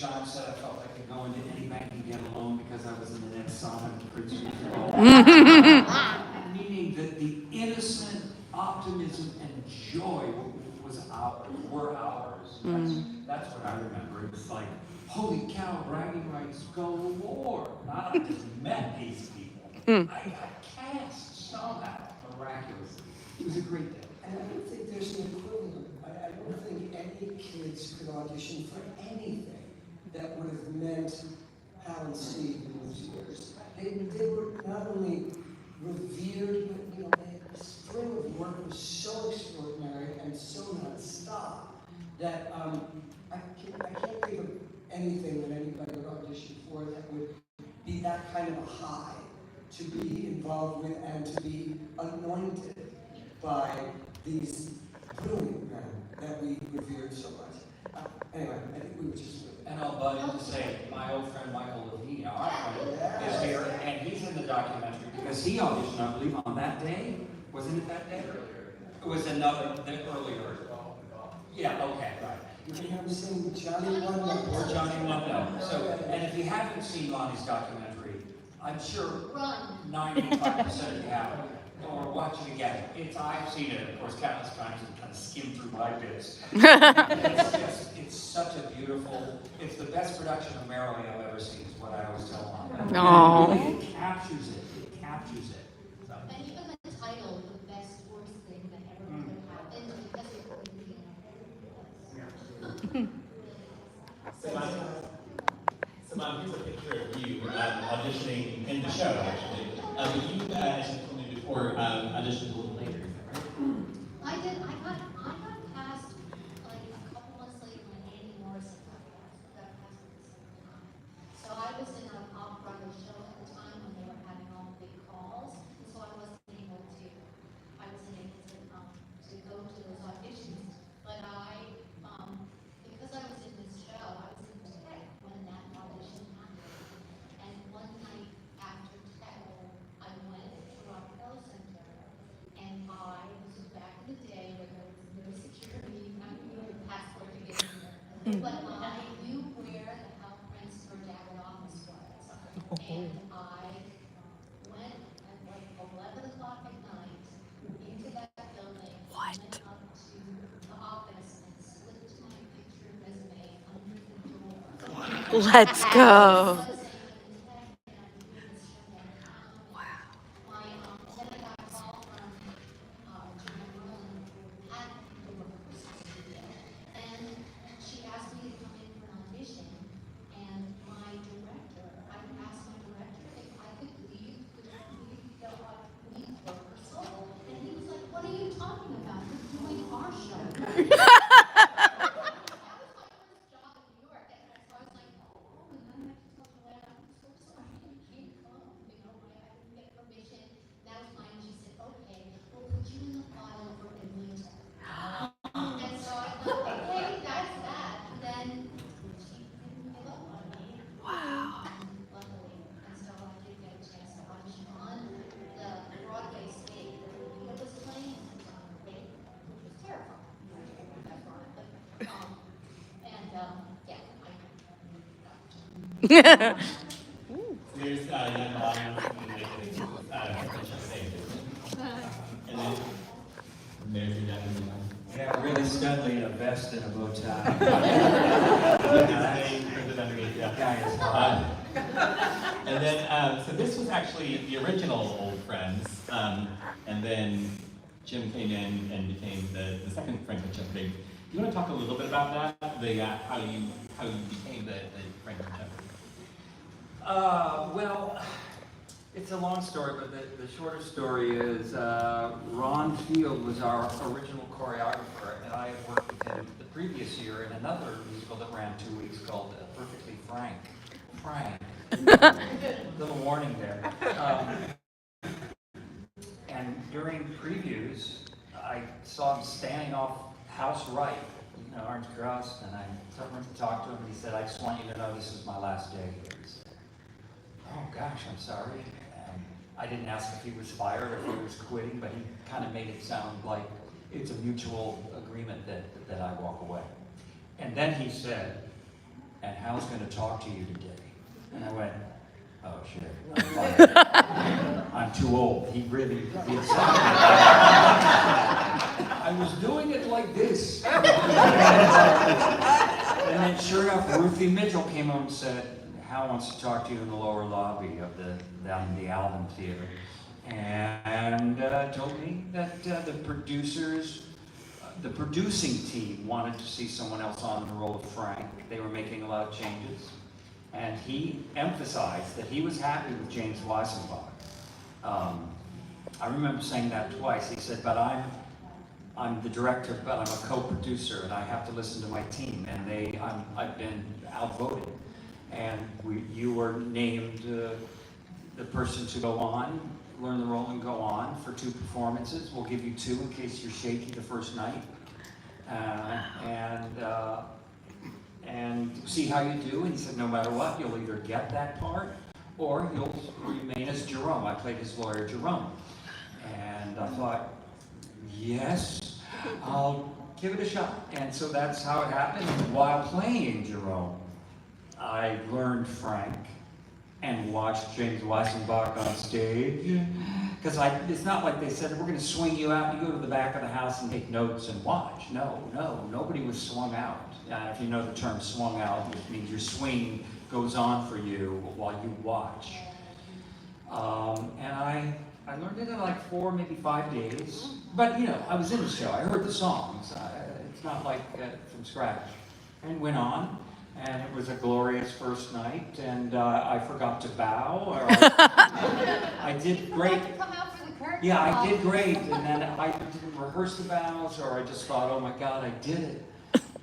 John said I felt I could go into any bank and get a loan because I was in the next sauna with Prince meaning that the innocent optimism and joy were ours. That's what I remember. It was like, holy cow, bragging rights galore. Not I just met these people. I got cast somehow, miraculously. It was a great day. And I don't think there's an equivalent. I don't think any kids could audition for anything that would have meant Alan Steve in those years. They were not only revered, but the string of work was so extraordinary and so non-stop that I can't think of anything that anybody would audition for that would be that kind of a high to be involved with and to be anointed by these brilliant men that we revered so much. Anyway, I think we were just... And I'll butt in to say, my old friend Michael Levine, our friend, is here, and he's in the documentary because he auditioned, I believe, on that day. Wasn't it that day? It was another, earlier. Yeah, okay, right. You can hear him sing Johnny One Note. Or Johnny One Note. So, and if you haven't seen Lonnie's documentary, I'm sure 95% of you have, or watch it again. I've seen it, of course, countless times and kind of skimmed through my bits. It's such a beautiful, it's the best production of Marilyn I've ever seen, is what I always tell Lonnie. No. It captures it. So. And even the title, the best worst thing that ever could have happened, because it would be Simon, here's a picture of you auditioning in the show, actually. But you, as you told me before, auditioned a little later, is that right? I did. I got cast like a couple months later when Andy Morrison got cast for the second time. So I was in an off-Broadway show at the time when they were having all the big calls, and so I wasn't able to go to those auditions. But because I was in this show, I was in Tech when that audition happened. And one night after Tech, I went to Rockefeller Center, and I was back in the day where there was no security, not even a passport to get in there. But I knew where the health prince for David office was. And I went at like 11 o'clock at night into that building, went up to the office and slipped my picture resume under the door. Let's go. There's young Lonnie and then there's your Japanese one. Yeah, really studly in a vest and a bow tie. And then, so this was actually the original Old Friends, and then Jim came in and became the second Franklin Jeopardy. Do you want to talk a little bit about that? How you became the Franklin Jeopardy? Well, it's a long story, but the shorter story is Ron Field was our original choreographer, and I had worked with him the previous year in another musical that ran 2 weeks called Perfectly Frank. Little warning there. And during previews, I saw him standing off House Right, Orange Crust, and I went to talk to him, and he said, "I just want you to know this is my last day here." He said, "Oh gosh, I'm sorry." And I didn't ask if he was fired or if he was quitting, but he kind of made it sound like it's a mutual agreement that I walk away. And then he said, and Hal's gonna talk to you today. And I went, oh shit, I'm too old. He really did something. I was doing it like this. And then sure enough, Ruthie Mitchell came home and said, Hal wants to talk to you in the lower lobby of down in the Alvin Theater. And told me that the producing team wanted to see someone else on the role of Frank. They were making a lot of changes. And he emphasized that he was happy with James Weisenbach. I remember saying that twice. He said, but I'm the director, but I'm a co-producer, and I have to listen to my team, and I've been outvoted. And you were named the person to go on, learn the role and go on for 2 performances. We'll give you 2 in case you're shaky the first night. And see how you do. And he said, no matter what, you'll either get that part or you'll remain as Jerome. I played his lawyer, Jerome. And I thought, yes, I'll give it a shot. And so that's how it happened. While playing Jerome, I learned Frank and watched James Weisenbach on stage. Because it's not like they said, we're going to swing you out, you go to the back of the house and take notes and watch. No, nobody was swung out. If you know the term swung out, which means your swing goes on for you while you watch. And I learned it in like 4, maybe 5 days. But you know, I was in the show, I heard the songs. It's not like from scratch. And went on. And it was a glorious first night, and I forgot to bow. Or I did great. Yeah, I did great, and then I didn't rehearse the bows, or I just thought, oh my God, I did it.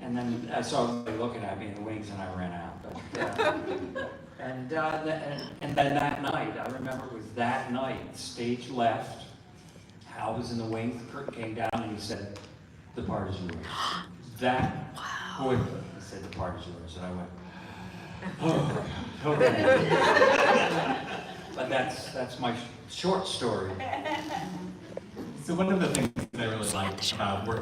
And then I saw everybody looking at me in the wings, and I ran out. But, and then that night, I remember it was that night, stage left, Hal was in the wings, the curtain came down, and he said, the part is yours. That quickly. Said the part is yours, and I went, oh, okay. But that's my short story. So one of the things that I really like about working